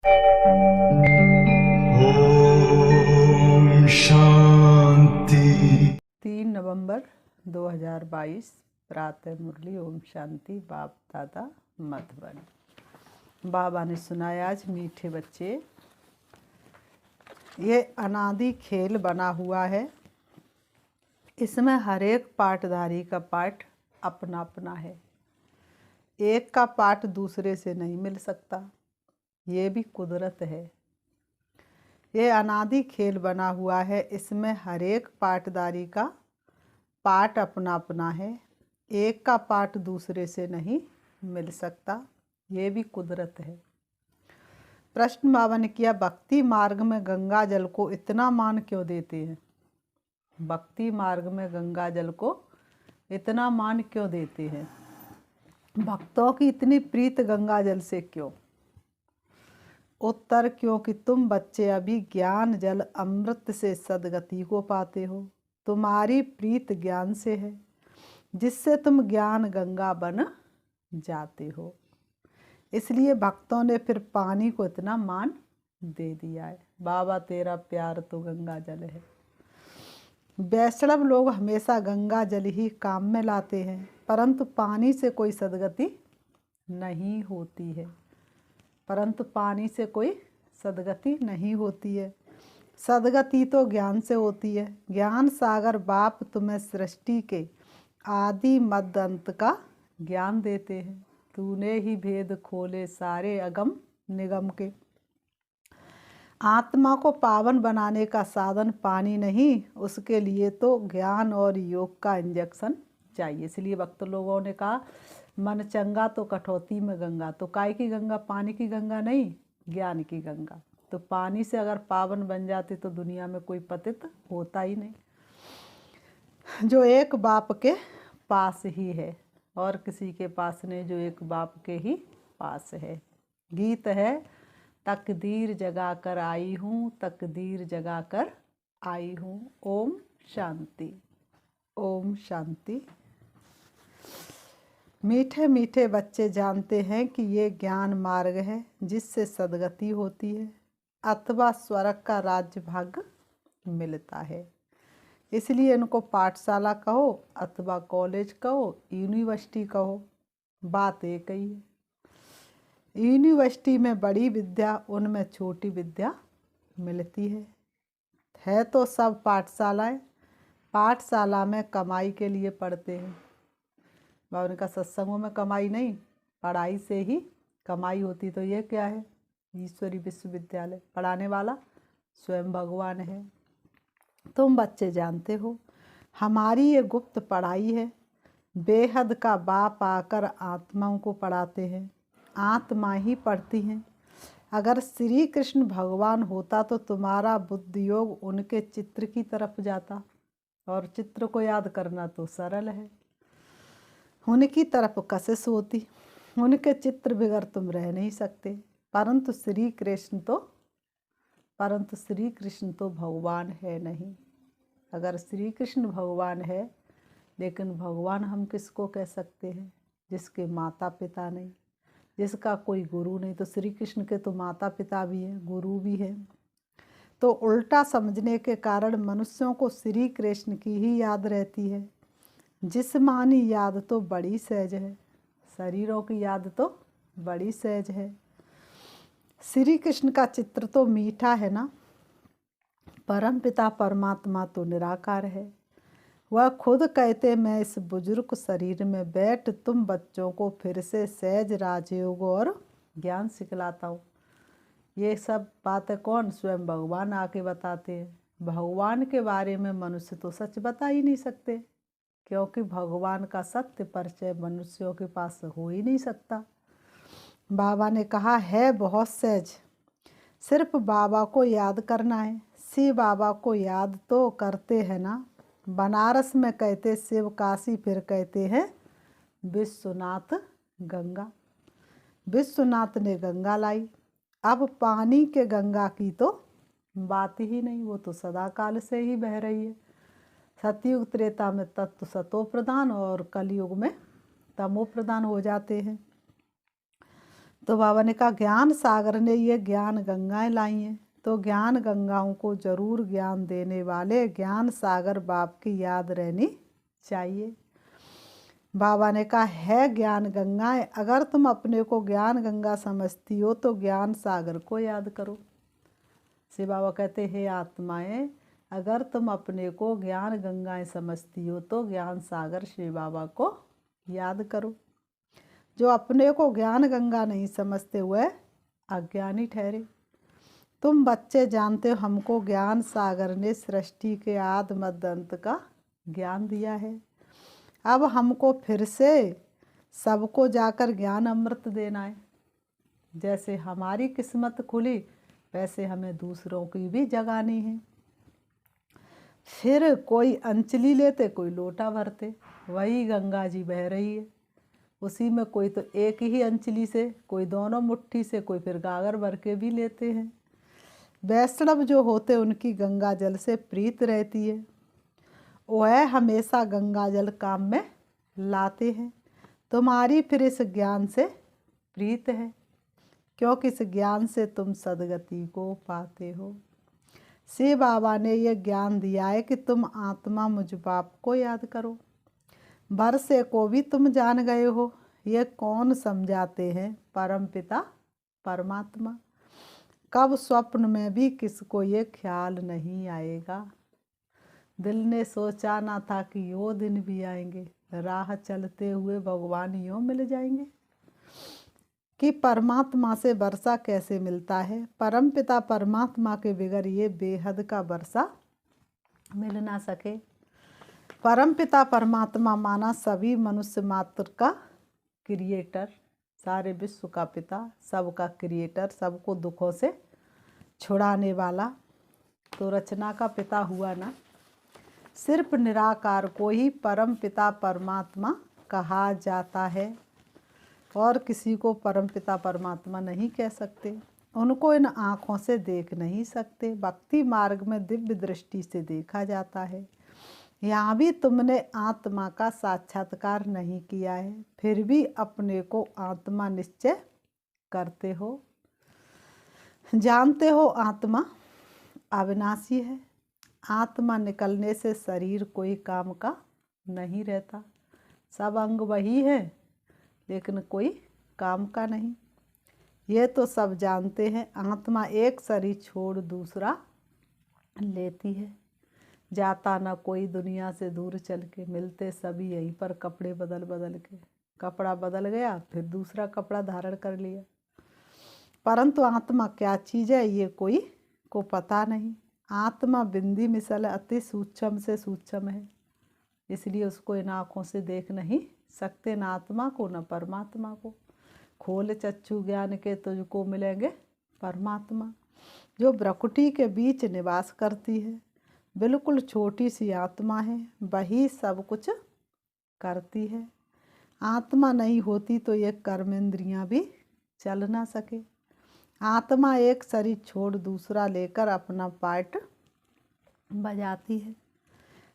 ओम शांति। 3 नवंबर 2022 प्रातः मुरली। ओम शांति। बाप दादा मधुबन। बाबा ने सुनाया, आज मीठे बच्चे, ये अनादि खेल बना हुआ है। इसमें हर एक पाठधारी का पाठ अपना अपना है। एक का पाठ दूसरे से नहीं मिल सकता, ये भी कुदरत है। ये अनादि खेल बना हुआ है, इसमें हर एक पाठधारी का पाठ अपना अपना है। एक का पाठ दूसरे से नहीं मिल सकता, ये भी कुदरत है। प्रश्न बाबा ने किया, भक्ति मार्ग में गंगा जल को इतना मान क्यों देते हैं? भक्ति मार्ग में गंगा जल को इतना मान क्यों देते हैं? भक्तों की इतनी प्रीत गंगा जल से क्यों? उत्तर, क्योंकि तुम बच्चे अभी ज्ञान जल अमृत से सदगति को पाते हो। तुम्हारी प्रीत ज्ञान से है, जिससे तुम ज्ञान गंगा बन जाते हो। इसलिए भक्तों ने फिर पानी को इतना मान दे दिया है। बाबा तेरा प्यार तो गंगा जल है। वैष्णव लोग हमेशा गंगा जल ही काम में लाते हैं, परंतु पानी से कोई सदगति नहीं होती है। परंतु पानी से कोई सदगति नहीं होती है। सदगति तो ज्ञान से होती है। ज्ञान सागर बाप तुम्हें सृष्टि के आदि मध्य अंत का ज्ञान देते हैं। तूने ही भेद खोले सारे अगम निगम के। आत्मा को पावन बनाने का साधन पानी नहीं, उसके लिए तो ज्ञान और योग का इंजेक्शन चाहिए। इसलिए भक्त लोगों ने कहा, मन चंगा तो कठौती में गंगा। तो काय की गंगा? पानी की गंगा नहीं, ज्ञान की गंगा। तो पानी से अगर पावन बन जाते तो दुनिया में कोई पतित होता ही नहीं। जो एक बाप के पास ही है और किसी के पास नहीं, जो एक बाप के ही पास है। गीत है, तकदीर जगा कर आई हूँ, तकदीर जगा कर आई हूँ। ओम शांति। ओम शांति। मीठे मीठे बच्चे जानते हैं कि ये ज्ञान मार्ग है, जिससे सदगति होती है अथवा स्वर्ग का राज्य भाग मिलता है। इसलिए इनको पाठशाला कहो अथवा कॉलेज कहो, यूनिवर्सिटी कहो, बात एक ही है। यूनिवर्सिटी में बड़ी विद्या, उनमें छोटी विद्या मिलती है तो सब पाठशालाएं। पाठशाला में कमाई के लिए पढ़ते हैं। बाबा ने कहा, सत्संगों में कमाई नहीं, पढ़ाई से ही कमाई होती। तो ये क्या है? ईश्वरी विश्वविद्यालय। पढ़ाने वाला स्वयं भगवान है। तुम बच्चे जानते हो, हमारी ये गुप्त पढ़ाई है। बेहद का बाप आकर आत्माओं को पढ़ाते हैं, आत्मा ही पढ़ती हैं। अगर श्री कृष्ण भगवान होता तो तुम्हारा बुद्धि योग उनके चित्र की तरफ जाता, और चित्र को याद करना तो सरल है। उनकी तरफ कशिश होती, उनके चित्र बगैर तुम रह नहीं सकते। परंतु श्री कृष्ण तो भगवान है नहीं। अगर श्री कृष्ण भगवान है, लेकिन भगवान हम किसको कह सकते हैं? जिसके माता पिता नहीं, जिसका कोई गुरु नहीं। तो श्री कृष्ण के तो माता पिता भी हैं, गुरु भी हैं। तो उल्टा समझने के कारण मनुष्यों को श्री कृष्ण की ही याद रहती है। जिस्मानी याद तो बड़ी सहज है, शरीरों की याद तो बड़ी सहज है। श्री कृष्ण का चित्र तो मीठा है ना। परम पिता परमात्मा तो निराकार है। वह खुद कहते, मैं इस बुजुर्ग शरीर में बैठ तुम बच्चों को फिर से सहज राजयोग और ज्ञान सिखलाता हूँ। ये सब बातें कौन? स्वयं भगवान आके बताते हैं। भगवान के बारे में मनुष्य तो सच बता ही नहीं सकते, क्योंकि भगवान का सत्य परिचय मनुष्यों के पास हो ही नहीं सकता। बाबा ने कहा है बहुत सहज, सिर्फ बाबा को याद करना है। शिव बाबा को याद तो करते हैं ना। बनारस में कहते शिव काशी, फिर कहते हैं विश्वनाथ गंगा। विश्वनाथ ने गंगा लाई। अब पानी के गंगा की तो बात ही नहीं, वो तो सदा काल से ही बह रही है। सतयुग त्रेता में तत्व सतो प्रधान और कलयुग में तमो प्रधान हो जाते हैं। तो बाबा ने कहा ज्ञान सागर ने ये ज्ञान गंगाएं लाई हैं, तो ज्ञान गंगाओं को जरूर ज्ञान देने वाले ज्ञान सागर बाप की याद रहनी चाहिए। बाबा ने कहा है ज्ञान गंगाएं, अगर तुम अपने को ज्ञान गंगा समझती हो तो ज्ञान सागर को याद करो। शिव बाबा कहते हे आत्माएं, अगर तुम अपने को ज्ञान गंगाएं समझती हो तो ज्ञान सागर शिव बाबा को याद करो। जो अपने को ज्ञान गंगा नहीं समझते हुए अज्ञानी ठहरे। तुम बच्चे जानते हो हमको ज्ञान सागर ने सृष्टि के आदि मध्य अंत का ज्ञान दिया है। अब हमको फिर से सबको जाकर ज्ञान अमृत देना है। जैसे हमारी किस्मत खुली वैसे हमें दूसरों की भी जगानी है। फिर कोई अंचली लेते, कोई लोटा भरते, वही गंगा जी बह रही है। उसी में कोई तो एक ही अंचली से, कोई दोनों मुट्ठी से, कोई फिर गागर भर के भी लेते हैं। वैष्णव जो होते उनकी गंगा जल से प्रीत रहती है, वह हमेशा गंगा जल काम में लाते हैं। तुम्हारी फिर इस ज्ञान से प्रीत है, क्योंकि इस ज्ञान से तुम सदगति को पाते हो। शिव बाबा ने यह ज्ञान दिया है कि तुम आत्मा मुझ बाप को याद करो। वर्षे को भी तुम जान गए हो, ये कौन समझाते हैं? परम पिता परमात्मा। कब स्वप्न में भी किसको ये ख्याल नहीं आएगा। दिल ने सोचा ना था कि यो दिन भी आएंगे, राह चलते हुए भगवान यूँ मिल जाएंगे। कि परमात्मा से वर्षा कैसे मिलता है? परम पिता परमात्मा के बगैर ये बेहद का वर्षा मिल ना सके। परम पिता परमात्मा माना सभी मनुष्य मात्र का क्रिएटर, सारे विश्व का पिता, सबका क्रिएटर, सबको दुखों से छुड़ाने वाला। तो रचना का पिता हुआ ना। सिर्फ निराकार को ही परम पिता परमात्मा कहा जाता है, और किसी को परम पिता परमात्मा नहीं कह सकते। उनको इन आँखों से देख नहीं सकते, भक्ति मार्ग में दिव्य दृष्टि से देखा जाता है। यहाँ भी तुमने आत्मा का साक्षात्कार नहीं किया है, फिर भी अपने को आत्मा निश्चय करते हो। जानते हो आत्मा अविनाशी है। आत्मा निकलने से शरीर कोई काम का नहीं रहता। सब अंग वही है लेकिन कोई काम का नहीं। ये तो सब जानते हैं। आत्मा एक शरीर छोड़ दूसरा लेती है। जाता ना कोई दुनिया से दूर चल के, मिलते सभी यहीं पर कपड़े बदल बदल के। कपड़ा बदल गया फिर दूसरा कपड़ा धारण कर लिया। परंतु आत्मा क्या चीज़ है ये कोई को पता नहीं। आत्मा बिंदी मिसल अति सूक्ष्म से सूक्ष्म है, इसलिए उसको इन आँखों से देख नहीं सकते, न आत्मा को न परमात्मा को। खोल चक्षु ज्ञान के तुझको मिलेंगे परमात्मा। जो ब्रकुटी के बीच निवास करती है, बिल्कुल छोटी सी आत्मा है, वही सब कुछ करती है। आत्मा नहीं होती तो ये कर्मेंद्रियां भी चल ना सके। आत्मा एक शरीर छोड़ दूसरा लेकर अपना पार्ट बजाती है।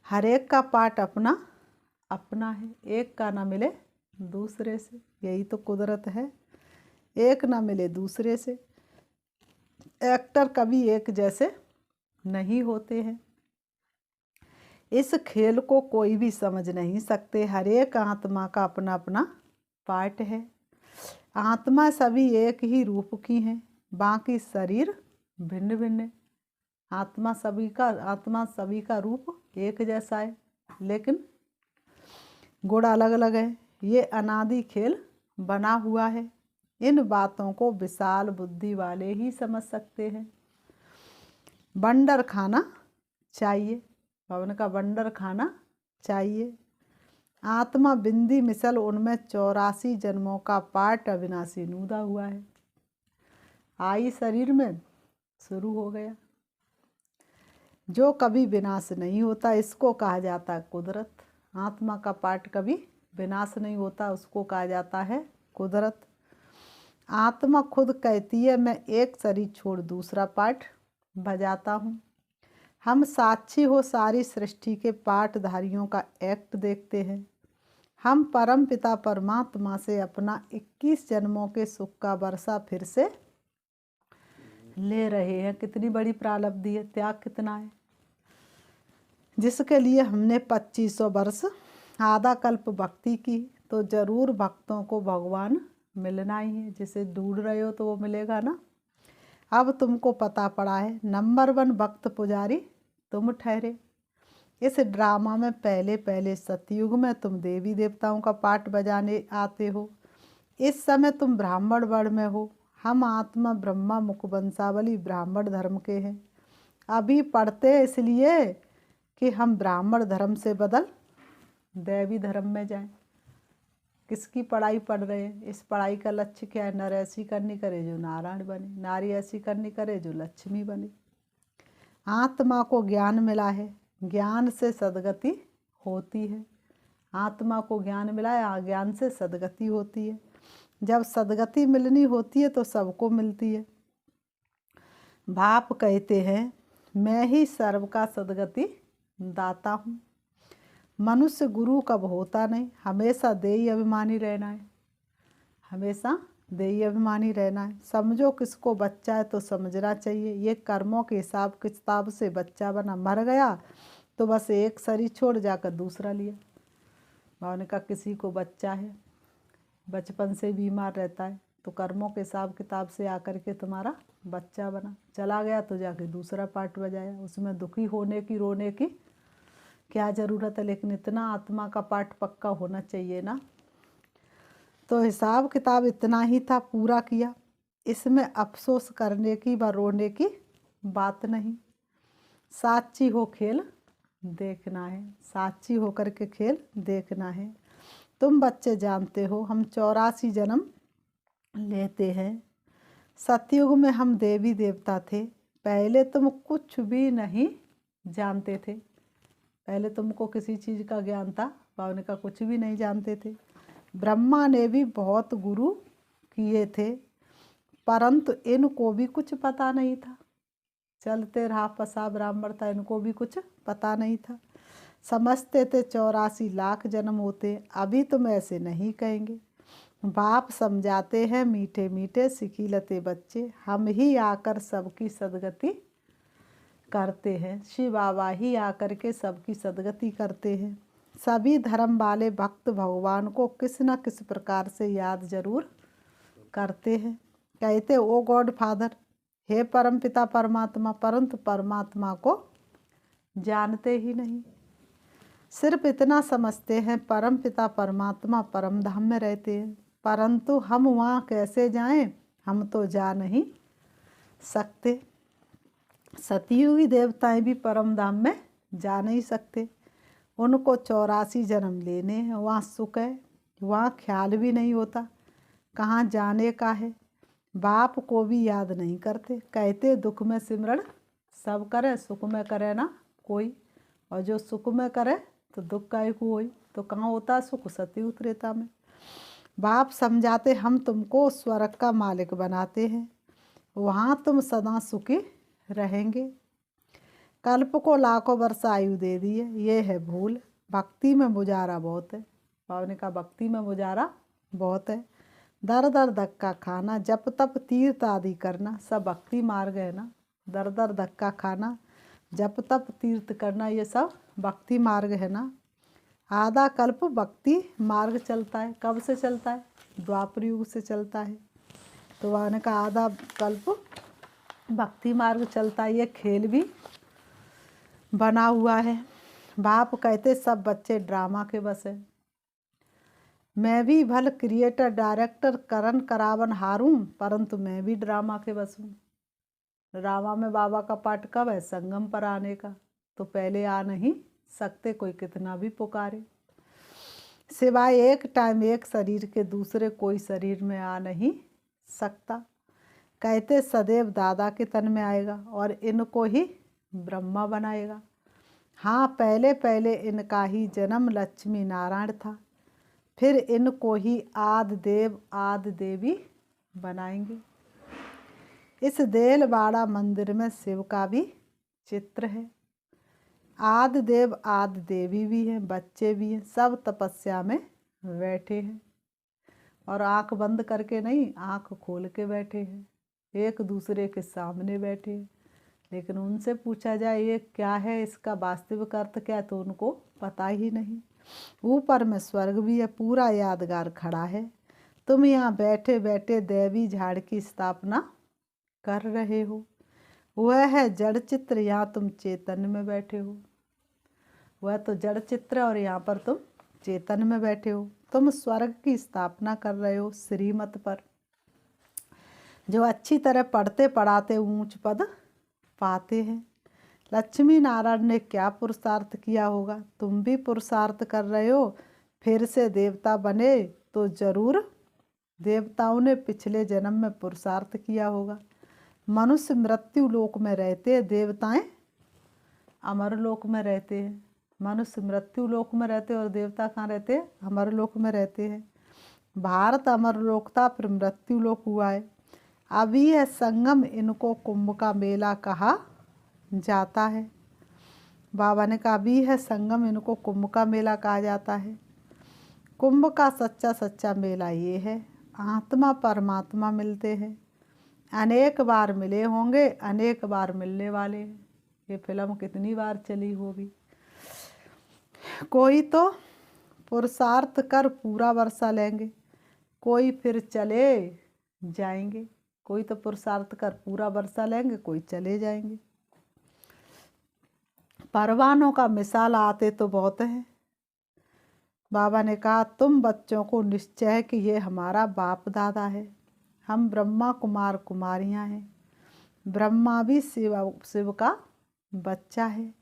हर एक का पार्ट अपना अपना है, एक का ना मिले दूसरे से। यही तो कुदरत है, एक ना मिले दूसरे से। एक्टर कभी एक जैसे नहीं होते हैं। इस खेल को कोई भी समझ नहीं सकते। हर एक आत्मा का अपना अपना पार्ट है। आत्मा सभी एक ही रूप की हैं, बाकी शरीर भिन्न भिन्न है। आत्मा सभी का रूप एक जैसा है, लेकिन गुण अलग अलग है। ये अनादि खेल बना हुआ है। इन बातों को विशाल बुद्धि वाले ही समझ सकते हैं। बंडर खाना चाहिए, पवन का बंडर खाना चाहिए। आत्मा बिंदी मिसल उनमें 84 जन्मों का पाठ अविनाशी नूदा हुआ है। आई शरीर में शुरू हो गया, जो कभी विनाश नहीं होता, इसको कहा जाता है कुदरत। आत्मा का पाठ कभी विनाश नहीं होता, उसको कहा जाता है कुदरत। आत्मा खुद कहती है मैं एक शरीर छोड़ दूसरा पाठ बजाता हूँ। हम साक्षी हो सारी सृष्टि के पाठधारियों का एक्ट देखते हैं। हम परम पिता परमात्मा से अपना 21 जन्मों के सुख का वर्षा फिर से ले रहे हैं। कितनी बड़ी प्रारब्धि है, त्याग कितना है, जिसके लिए हमने 2500 वर्ष आधा कल्प भक्ति की, तो जरूर भक्तों को भगवान मिलना ही है। जिसे ढूंढ रहे हो तो वो मिलेगा ना। अब तुमको पता पड़ा है, नंबर 1 भक्त पुजारी तुम ठहरे। इस ड्रामा में पहले पहले सतयुग में तुम देवी देवताओं का पाठ बजाने आते हो। इस समय तुम ब्राह्मण वर्ण में हो। हम आत्मा ब्रह्मा मुख वंशावली ब्राह्मण धर्म के हैं। अभी पढ़ते इसलिए कि हम ब्राह्मण धर्म से बदल दैवी धर्म में जाएं। किसकी पढ़ाई पढ़ रहे हैं? इस पढ़ाई का लक्ष्य क्या है? नर ऐसी करनी करे जो नारायण बने, नारी ऐसी करनी करे जो लक्ष्मी बने। आत्मा को ज्ञान मिला है, ज्ञान से सदगति होती है। आत्मा को ज्ञान मिला है, ज्ञान से सदगति होती है। जब सदगति मिलनी होती है तो सबको मिलती है। बाप कहते हैं मैं ही सर्व का सदगति दाता हूँ। मनुष्य गुरु कब होता नहीं, हमेशा देही अभिमानी रहना है, हमेशा देही अभिमानी रहना है। समझो किसको बच्चा है तो समझना चाहिए, ये कर्मों के हिसाब किताब से बच्चा बना, मर गया तो बस एक शरीर छोड़ जाकर दूसरा लिया। उन्होंने कहा किसी को बच्चा है, बचपन से बीमार रहता है, तो कर्मों के हिसाब किताब से आकर के तुम्हारा बच्चा बना, चला गया तो जाके दूसरा पार्ट बजाया। उसमें दुखी होने की, रोने की क्या ज़रूरत है? लेकिन इतना आत्मा का पाठ पक्का होना चाहिए ना। तो हिसाब किताब इतना ही था, पूरा किया। इसमें अफसोस करने की व रोने की बात नहीं। साक्षी हो खेल देखना है, साक्षी होकर के खेल देखना है। तुम बच्चे जानते हो हम 84 जन्म लेते हैं। सतयुग में हम देवी देवता थे। पहले तुम कुछ भी नहीं जानते थे, पहले तुमको किसी चीज़ का ज्ञान था, पावने का कुछ भी नहीं जानते थे। ब्रह्मा ने भी बहुत गुरु किए थे, परंतु इनको भी कुछ पता नहीं था। चलते रहा पसा ब्राह्मण था, इनको भी कुछ पता नहीं था। समझते थे 84 लाख जन्म होते। अभी तुम ऐसे नहीं कहेंगे। बाप समझाते हैं मीठे मीठे सिखिलते बच्चे, हम ही आकर सबकी सदगति करते हैं। शिव बाबा ही आकर के सबकी सदगति करते हैं। सभी धर्म वाले भक्त भगवान को किस न किस प्रकार से याद जरूर करते हैं। कहते ओ गॉड फादर, हे परम पिता परमात्मा, परंतु परमात्मा को जानते ही नहीं। सिर्फ इतना समझते हैं परम पिता परमात्मा परम धाम में रहते हैं, परंतु हम वहाँ कैसे जाएं? हम तो जा नहीं सकते। सतयुगी देवताएं भी परम धाम में जा नहीं सकते। उनको 84 जन्म लेने हैं। वहाँ सुख है, वहाँ ख्याल भी नहीं होता कहाँ जाने का है। बाप को भी याद नहीं करते। कहते दुख में सिमरण सब करे, सुख में करे ना कोई। और जो सुख में करे तो दुख का एक होई। तो कहाँ होता सुख? सतयुग त्रेता में। बाप समझाते हम तुमको स्वर्ग का मालिक बनाते हैं, वहाँ तुम सदा सुखी रहेंगे। कल्प को लाखों वर्ष आयु दे दी है, ये है भूल। भक्ति में मुजारा बहुत है। पावने का भक्ति में मुजारा बहुत है। दर दर धक्का खाना, जप तप तीर्थ आदि करना, सब भक्ति मार्ग है ना। दर दर धक्का खाना, जप तप तीर्थ करना, ये सब भक्ति मार्ग है ना। आधा कल्प भक्ति मार्ग चलता है। कब से चलता है? द्वापर युग से चलता है। तो वहाँ का आधा कल्प भक्ति मार्ग चलता है। ये खेल भी बना हुआ है। बाप कहते सब बच्चे ड्रामा के बस है। मैं भी भल क्रिएटर डायरेक्टर करण करावन हारूं, परंतु मैं भी ड्रामा के बस हूँ। ड्रामा में बाबा का पाठ कब है? संगम पर आने का। तो पहले आ नहीं सकते, कोई कितना भी पुकारे। सिवाय एक टाइम एक शरीर के दूसरे कोई शरीर में आ नहीं सकता। कहते सदैव दादा के तन में आएगा और इनको ही ब्रह्मा बनाएगा। हाँ, पहले पहले इनका ही जन्म लक्ष्मी नारायण था, फिर इनको ही आदि देव आदि देवी बनाएंगे। इस देलवाड़ा मंदिर में शिव का भी चित्र है। आदि देव आदि देवी भी हैं, बच्चे भी हैं, सब तपस्या में बैठे हैं, और आंख बंद करके नहीं, आंख खोल के बैठे हैं, एक दूसरे के सामने बैठे हैं। लेकिन उनसे पूछा जाए ये क्या है, इसका वास्तविक अर्थ क्या है, तो उनको पता ही नहीं। ऊपर में स्वर्ग भी है, पूरा यादगार खड़ा है। तुम यहाँ बैठे बैठे देवी झाड़ की स्थापना कर रहे हो। वह है जड़ चित्र, यहाँ तुम चेतन में बैठे हो। वह तो जड़ चित्र है और यहाँ पर तुम चेतन में बैठे हो। तुम स्वर्ग की स्थापना कर रहे हो श्रीमत पर। जो अच्छी तरह पढ़ते पढ़ाते ऊंच पद पाते हैं। लक्ष्मी नारायण ने क्या पुरुषार्थ किया होगा, तुम भी पुरुषार्थ कर रहे हो। फिर से देवता बने तो जरूर देवताओं ने पिछले जन्म में पुरुषार्थ किया होगा। मनुष्य मृत्यु लोक में रहते हैं, देवताएं अमर लोक में रहते हैं। मनुष्य मृत्यु लोक में रहते हैं और देवता कहाँ रहते हैं, अमर लोक में रहते हैं। भारत अमर लोक था, फिर मृत्यु लोक हुआ है। अभी यह संगम, इनको कुंभ का मेला कहा जाता है। बाबा ने कहा अभी है संगम, इनको कुंभ का मेला कहा जाता है। कुंभ का सच्चा सच्चा मेला ये है, आत्मा परमात्मा मिलते हैं। अनेक बार मिले होंगे, अनेक बार मिलने वाले हैं। ये फिल्म कितनी बार चली होगी। कोई तो पुरुषार्थ कर पूरा वर्षा लेंगे, कोई फिर चले जाएंगे। कोई तो पुरुषार्थ कर पूरा वर्षा लेंगे, कोई चले जाएंगे। परवानों का मिसाल आते तो बहुत है। बाबा ने कहा तुम बच्चों को निश्चय है कि ये हमारा बाप दादा है। हम ब्रह्मा कुमार कुमारियां हैं। ब्रह्मा भी शिव का बच्चा है।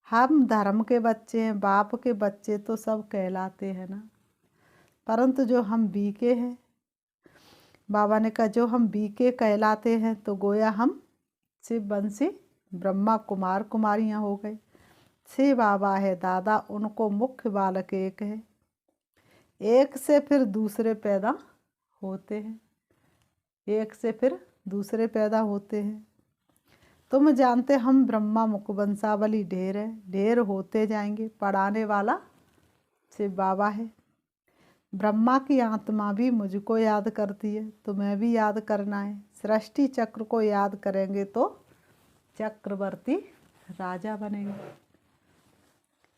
हम धर्म के बच्चे हैं, बाप के बच्चे तो सब कहलाते हैं ना। परंतु जो हम बीके हैं, बाबा ने कहा जो हम बीके कहलाते हैं, तो गोया हम शिव वंशी ब्रह्मा कुमार कुमारियां हो गए। शिव बाबा है दादा, उनको मुख्य बालक एक है। एक से फिर दूसरे पैदा होते हैं, एक से फिर दूसरे पैदा होते हैं। तुम जानते हम ब्रह्मा मुख वंशावली ढेर है, ढेर होते जाएंगे। पढ़ाने वाला शिव बाबा है। ब्रह्मा की आत्मा भी मुझको याद करती है, तुम्हें भी याद करना है। सृष्टि चक्र को याद करेंगे तो चक्रवर्ती राजा बनेंगे।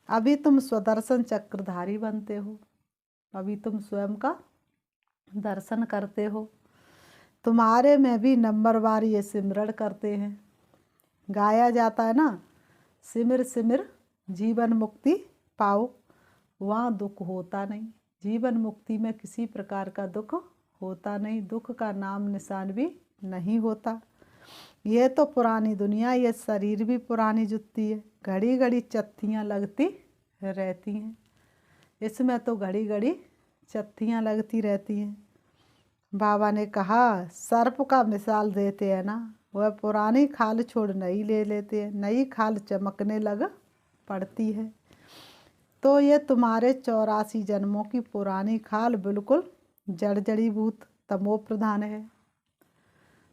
अभी तुम स्वदर्शन चक्रधारी बनते हो, अभी तुम स्वयं का दर्शन करते हो। तुम्हारे में भी नंबरवार ये सिमरण करते हैं। गाया जाता है ना, सिमर सिमर जीवन मुक्ति पाओ। वहाँ दुख होता नहीं, जीवन मुक्ति में किसी प्रकार का दुख होता नहीं, दुख का नाम निशान भी नहीं होता। ये तो पुरानी दुनिया, ये शरीर भी पुरानी जुत्ती है, घड़ी घड़ी चत्तियाँ लगती रहती हैं। इसमें तो घड़ी घड़ी चत्तियाँ लगती रहती हैं। बाबा ने कहा सर्प का मिसाल देते हैं ना, वह पुरानी खाल छोड़ नई ले लेते हैं, नई खाल चमकने लग पड़ती है। तो ये तुम्हारे 84 जन्मों की पुरानी खाल बिल्कुल जड़ जड़ीभूत तमो प्रधान है।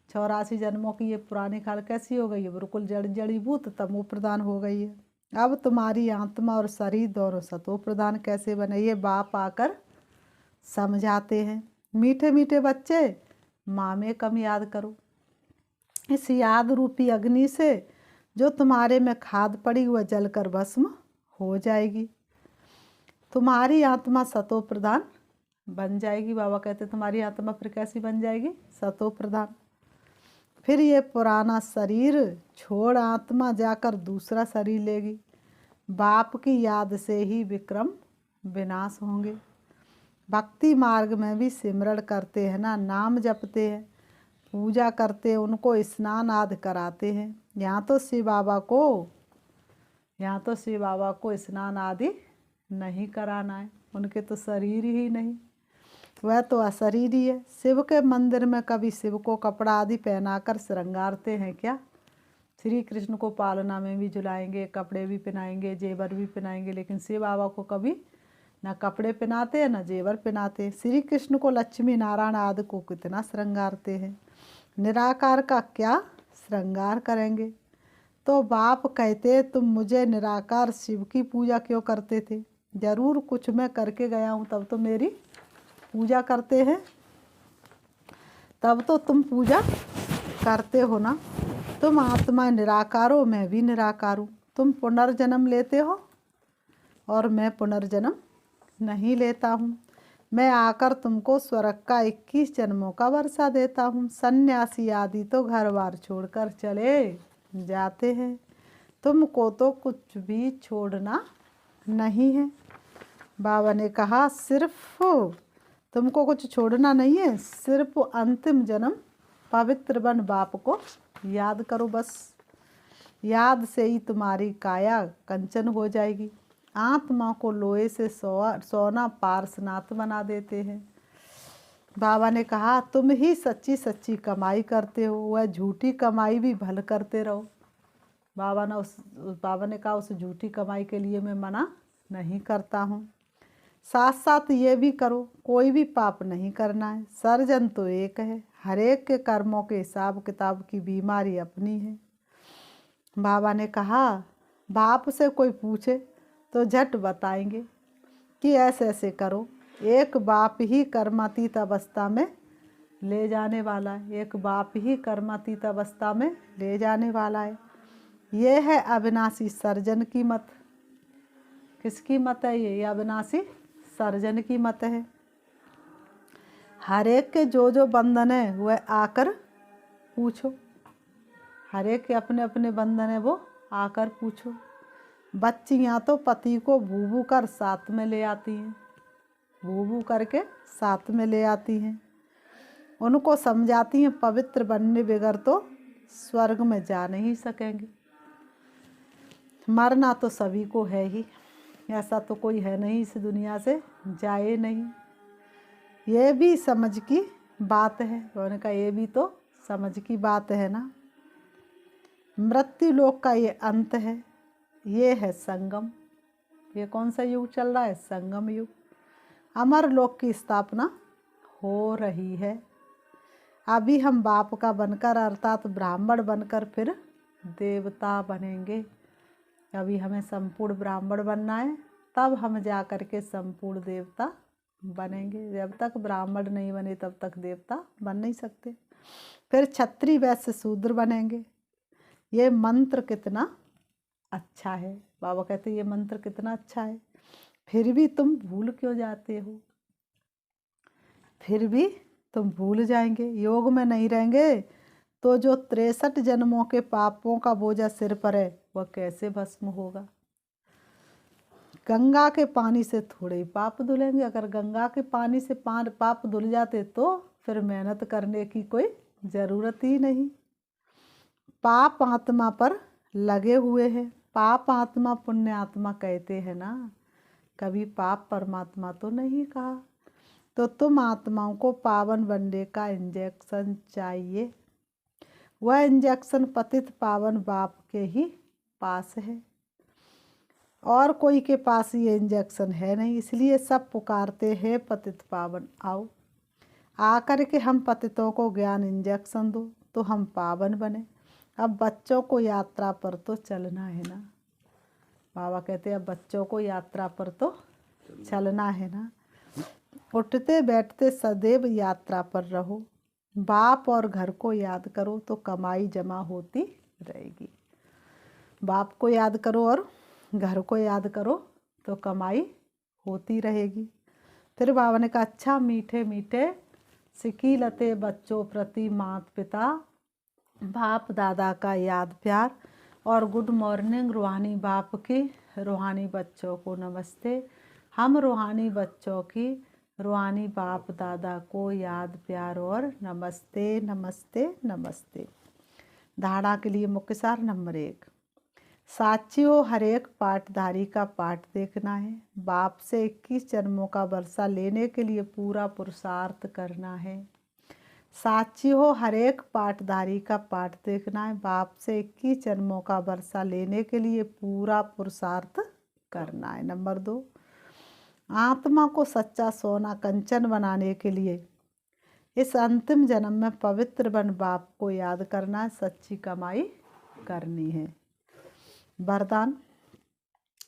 84 जन्मों की ये पुरानी खाल कैसी हो गई है, बिल्कुल जड़ जड़ीभूत तमो प्रधान हो गई है। अब तुम्हारी आत्मा और शरीर दोनों सतो प्रधान कैसे बने, ये बाप आकर समझाते हैं। मीठे मीठे बच्चे माँ में कम याद करो। इस याद रूपी अग्नि से जो तुम्हारे में खाद पड़ी वह जलकर भस्म हो जाएगी। तुम्हारी आत्मा सतो प्रधान बन जाएगी। बाबा कहते तुम्हारी आत्मा फिर कैसी बन जाएगी, सतो प्रधान। फिर ये पुराना शरीर छोड़ आत्मा जाकर दूसरा शरीर लेगी। बाप की याद से ही विक्रम विनाश होंगे। भक्ति मार्ग में भी सिमरण करते हैं ना, नाम जपते हैं, पूजा करते हैं, उनको स्नान आदि कराते हैं। यहाँ तो शिव बाबा को स्नान आदि नहीं कराना है, उनके तो शरीर ही नहीं, वह तो अशरीरी है। शिव के मंदिर में कभी शिव को कपड़ा आदि पहनाकर श्रृंगारते हैं क्या? श्री कृष्ण को पालना में भी झुलाएंगे, कपड़े भी पहनाएंगे, जेवर भी पहनाएंगे, लेकिन शिव बाबा को कभी ना कपड़े पहनाते हैं ना जेवर पहनाते। श्री कृष्ण को लक्ष्मी नारायण आदि को कितना श्रृंगारते हैं, निराकार का क्या श्रृंगार करेंगे। तो बाप कहते तुम मुझे निराकार शिव की पूजा क्यों करते थे, ज़रूर कुछ मैं करके गया हूँ, तब तो मेरी पूजा करते हैं, तब तो तुम पूजा करते हो ना। तुम आत्मा निराकार हो, मैं भी निराकार हूँ। तुम पुनर्जन्म लेते हो और मैं पुनर्जन्म नहीं लेता हूँ। मैं आकर तुमको स्वर्ग का 21 जन्मों का वर्षा देता हूँ। सन्यासी आदि तो घर बार छोड़कर चले जाते हैं, तुमको तो कुछ भी छोड़ना नहीं है। बाबा ने कहा सिर्फ तुमको कुछ छोड़ना नहीं है, सिर्फ अंतिम जन्म पवित्र बन बाप को याद करो, बस याद से ही तुम्हारी काया कंचन हो जाएगी। आत्मा को लोहे से सोना पार्शनाथ बना देते हैं। बाबा ने कहा तुम ही सच्ची सच्ची कमाई करते हो, वह झूठी कमाई भी भल करते रहो। बाबा ने कहा उस झूठी कमाई के लिए मैं मना नहीं करता हूँ। साथ साथ ये भी करो, कोई भी पाप नहीं करना है। सर्जन तो एक है, हर एक के कर्मों के हिसाब किताब की बीमारी अपनी है। बाबा ने कहा बाप से कोई पूछे तो झट बताएंगे कि ऐसे ऐसे करो। एक बाप ही कर्मातीत अवस्था में ले जाने वाला है, एक बाप ही कर्मातीत अवस्था में ले जाने वाला है। ये है अविनाशी सर्जन की मत। किसकी मत है ये? अविनाशी सर्जन की मत है। हर एक के जो जो बंधन है वह आकर पूछो, हर एक के अपने अपने बंधन है वो आकर पूछो। बच्चियाँ तो पति को बूबू कर साथ में ले आती हैं, बूबू करके साथ में ले आती हैं, उनको समझाती हैं पवित्र बनने बगैर तो स्वर्ग में जा नहीं सकेंगे। मरना तो सभी को है ही, ऐसा तो कोई है नहीं इस दुनिया से जाए नहीं। ये भी समझ की बात है। उन्होंने कहा ये भी तो समझ की बात है ना। मृत्यु लोक का ये अंत है, ये है संगम। ये कौन सा युग चल रहा है? संगम युग। अमर लोक की स्थापना हो रही है। अभी हम बाप का बनकर अर्थात ब्राह्मण बनकर फिर देवता बनेंगे। अभी हमें संपूर्ण ब्राह्मण बनना है, तब हम जा कर के संपूर्ण देवता बनेंगे। जब तक ब्राह्मण नहीं बने तब तक देवता बन नहीं सकते। फिर क्षत्रिय वैश्य शूद्र बनेंगे। ये मंत्र कितना अच्छा है। बाबा कहते ये मंत्र कितना अच्छा है, फिर भी तुम भूल क्यों जाते हो? फिर भी तुम भूल जाएंगे, योग में नहीं रहेंगे तो जो 63 जन्मों के पापों का बोझा सिर पर है वह कैसे भस्म होगा? गंगा के पानी से थोड़े ही पाप धुलेंगे। अगर गंगा के पानी से पाप धुल जाते तो फिर मेहनत करने की कोई ज़रूरत ही नहीं। पाप आत्मा पर लगे हुए हैं। पाप आत्मा पुण्य आत्मा कहते हैं ना, कभी पाप परमात्मा तो नहीं कहा। तो तुम आत्माओं को पावन बनने का इंजेक्शन चाहिए। वह इंजेक्शन पतित पावन बाप के ही पास है, और कोई के पास ये इंजेक्शन है नहीं। इसलिए सब पुकारते हैं पतित पावन आओ, आकर के हम पतितों को ज्ञान इंजेक्शन दो तो हम पावन बने। अब बच्चों को यात्रा पर तो चलना है ना। बाबा कहते हैं अब बच्चों को यात्रा पर तो चलना है ना। उठते बैठते सदैव यात्रा पर रहो। बाप और घर को याद करो तो कमाई जमा होती रहेगी। बाप को याद करो और घर को याद करो तो कमाई होती रहेगी। फिर बाबा ने कहा अच्छा मीठे मीठे सिकीलते बच्चों प्रति माता पिता बाप दादा का याद प्यार, और गुड मॉर्निंग रूहानी बाप की रूहानी बच्चों को नमस्ते। हम रूहानी बच्चों की रूहानी बाप दादा को याद प्यार और नमस्ते नमस्ते नमस्ते। धारणा के लिए मुख्य सार नंबर 1, साचियों हर एक पाठधारी का पाठ देखना है। बाप से 21 जन्मों का वर्षा लेने के लिए पूरा पुरुषार्थ करना है। साचियों हर एक पाठधारी का पाठ देखना है। बाप से 21 जन्मों का वर्षा लेने के लिए पूरा पुरुषार्थ करना है। नंबर 2, आत्मा को सच्चा सोना कंचन बनाने के लिए इस अंतिम जन्म में पवित्र बन बाप को याद करना है, सच्ची कमाई करनी है। वरदान,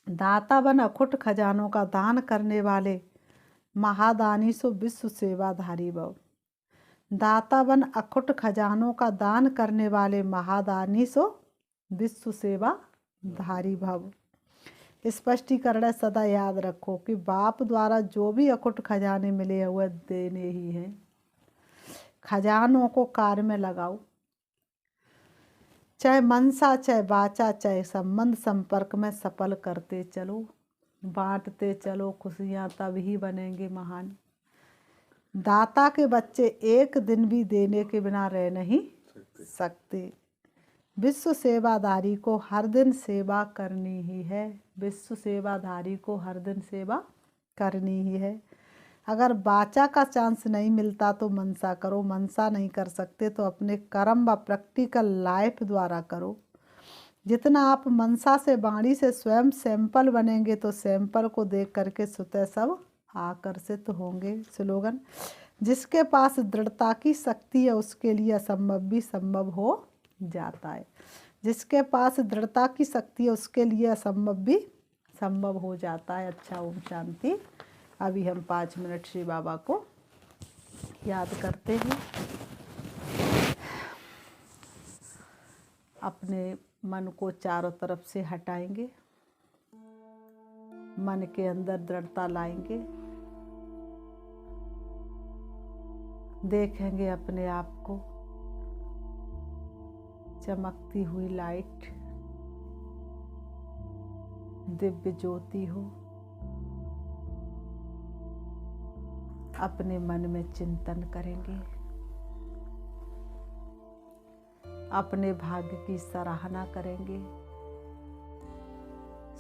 दाता बन अखुट खजानों का दान करने वाले महादानी सो विश्व सेवाधारी भव। दाता बन अखुट खजानों का दान करने वाले महादानी सो विश्व सेवाधारी भव। स्पष्टीकरण सदा याद रखो कि बाप द्वारा जो भी अखुट खजाने मिले हुए देने ही हैं। खजानों को कार्य में लगाओ, चाहे मनसा चाहे वाचा चाहे संबंध संपर्क में सफल करते चलो, बांटते चलो, खुशियाँ तभी बनेंगे महान। दाता के बच्चे एक दिन भी देने के बिना रह नहीं सकते। विश्व सेवाधारी को हर दिन सेवा करनी ही है। विश्व सेवाधारी को हर दिन सेवा करनी ही है। अगर वाचा का चांस नहीं मिलता तो मनसा करो, मनसा नहीं कर सकते तो अपने कर्म व प्रैक्टिकल लाइफ द्वारा करो। जितना आप मनसा से वाणी से स्वयं सैंपल बनेंगे तो सैंपल को देख करके स्वतः सब आकर्षित होंगे। स्लोगन, जिसके पास दृढ़ता की शक्ति है उसके लिए असंभव भी संभव हो जाता है। जिसके पास दृढ़ता की शक्ति है उसके लिए असंभव भी संभव हो जाता है। अच्छा, ओम शांति। अभी हम 5 मिनट श्री बाबा को याद करते हैं। अपने मन को चारों तरफ से हटाएंगे, मन के अंदर दृढ़ता लाएंगे, देखेंगे अपने आप को चमकती हुई लाइट, दिव्य ज्योति हो। अपने मन में चिंतन करेंगे, अपने भाग्य की सराहना करेंगे।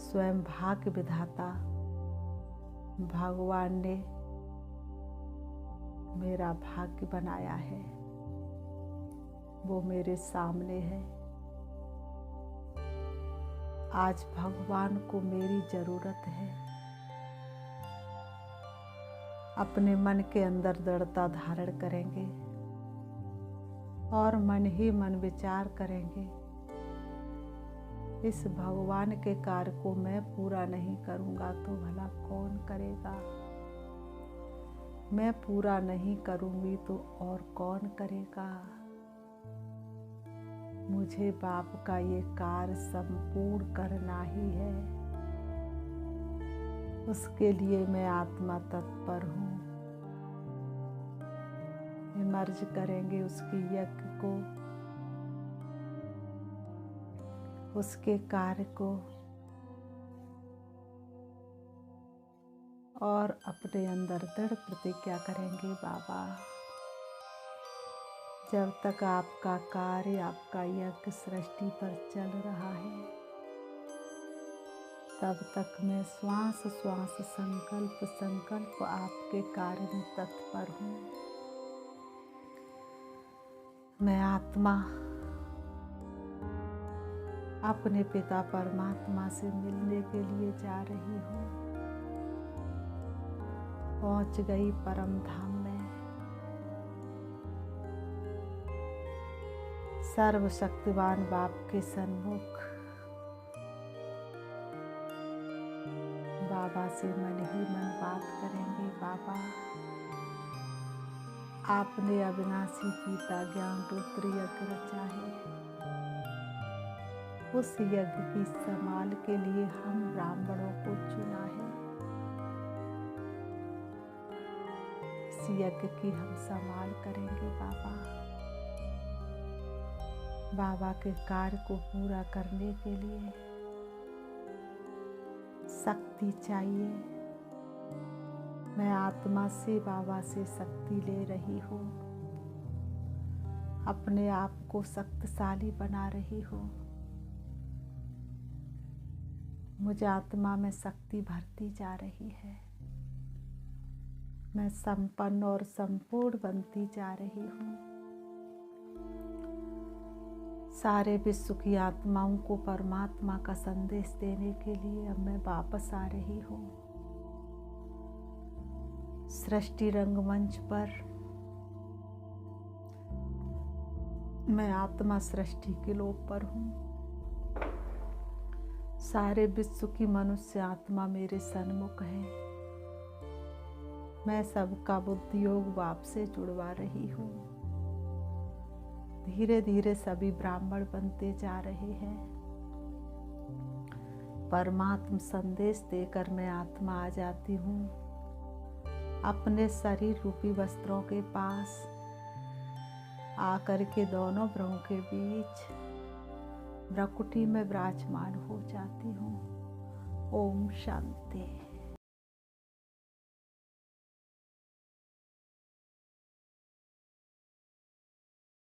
स्वयं भाग्य विधाता भगवान ने मेरा भाग्य बनाया है, वो मेरे सामने है। आज भगवान को मेरी जरूरत है। अपने मन के अंदर दृढ़ता धारण करेंगे और मन ही मन विचार करेंगे, इस भगवान के कार्य को मैं पूरा नहीं करूँगा तो भला कौन करेगा। मैं पूरा नहीं करूँगी तो और कौन करेगा। मुझे बाप का ये कार्य संपूर्ण करना ही है। उसके लिए मैं आत्मा तत्पर हूँ। मर्ज करेंगे उसकी यज्ञ को, उसके कार्य को, और अपने अंदर दृढ़ प्रतिज्ञा करेंगे, बाबा जब तक आपका कार्य, आपका यज्ञ सृष्टि पर चल रहा है तब तक मैं श्वास श्वास संकल्प संकल्प आपके कार्य में तत्पर हूँ। मैं आत्मा अपने पिता परमात्मा से मिलने के लिए जा रही हूँ। पहुँच गई परम धाम में। सर्वशक्तिवान बाप के सन्मुख बाबा से मन ही मन बात करेंगे। बाबा, आपने अविनाशी पिता ज्ञान रुद्र यज्ञ रचा है। उस यज्ञ की संभाल के लिए हम ब्राह्मणों को चुना है। इस यज्ञ की हम संभाल करेंगे। बाबा, बाबा के कार्य को पूरा करने के लिए शक्ति चाहिए। मैं आत्मा से बाबा से शक्ति ले रही हूँ। अपने आप को शक्तिशाली बना रही हूँ। मुझे आत्मा में शक्ति भरती जा रही है। मैं संपन्न और संपूर्ण बनती जा रही हूँ। सारे विश्व की आत्माओं को परमात्मा का संदेश देने के लिए अब मैं वापस आ रही हूँ। सृष्टि रंगमंच पर मैं आत्मा सृष्टि के लोक पर हूँ। सारे विश्व की मनुष्य आत्मा मेरे सन्मुख है। मैं सबका बुद्धि योग बाप से जुड़वा रही हूँ। धीरे धीरे सभी ब्राह्मण बनते जा रहे हैं। परमात्म संदेश देकर मैं आत्मा आ जाती हूँ अपने शरीर रूपी वस्त्रों के पास आकर के दोनों भ्रुओं के बीच भ्रकुटी में विराजमान हो जाती हूँ। ओम शांति।